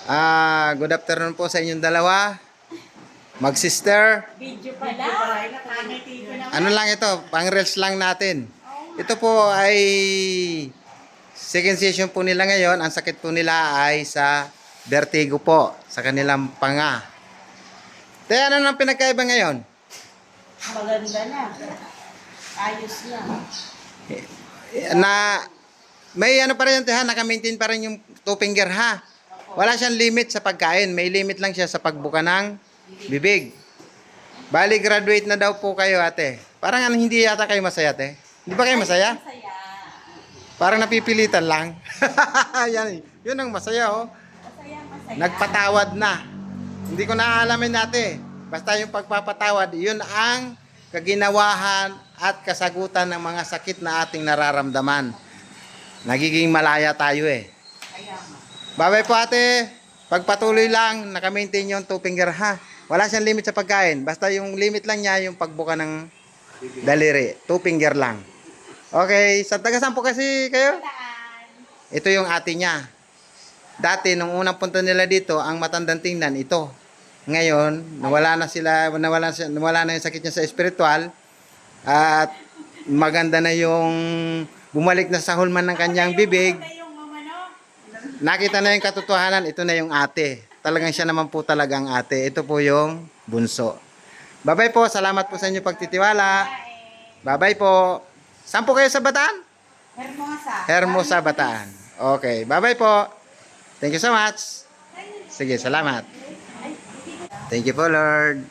Good afternoon po sa inyong dalawa. Mag-sister. Video pala. Nakangiti ko naman. Ano lang ito, pang-reels lang natin. Ito po ay second session po nila ngayon. Ang sakit po nila ay sa vertigo po, sa kanilang panga. Te, ano nang pinagkaiba ngayon? Maganda na. Ayos na. Na may ano pa rin yan, te, ha? Naka-maintain pa rin yung two finger, ha? Wala siyang limit sa pagkain. May limit lang siya sa pagbuka ng bibig. Bali, graduate na daw po kayo, ate. Parang hindi yata kayo masaya, te. Hindi ba kayo masaya? Masaya. Parang napipilitan lang. Yan, yun ang masaya, oh. Masaya. Nagpatawad na. Hindi ko naaalamin dati. Basta yung pagpapatawad, yun ang kaginawahan at kasagutan ng mga sakit na ating nararamdaman. Nagiging malaya tayo, eh. Kaya nga. Babay po, ate. Pagpatuloy lang, naka-maintain yung two finger, ha. Wala siyang limit sa pagkain. Basta yung limit lang niya, yung pagbuka ng daliri. Two finger lang. Okay, sa taga-saan po kasi kayo? Ito yung ate niya. Dati, nung unang punta nila dito, ang matandang tingnan, ito. Ngayon, nawala na yung sakit niya sa espiritual. At maganda na yung bumalik na sa hulman ng kanyang bibig. Nakita na yung katotohanan, ito na yung ate. Talagang siya naman po talaga ang ate. Ito po yung bunso. Bye-bye po. Salamat po sa inyo pagtitiwala. Bye-bye po. Saan po kayo sa Bataan? Hermosa. Hermosa, Bataan. Okay. Bye-bye po. Thank you so much. Sige, salamat. Thank you po, Lord.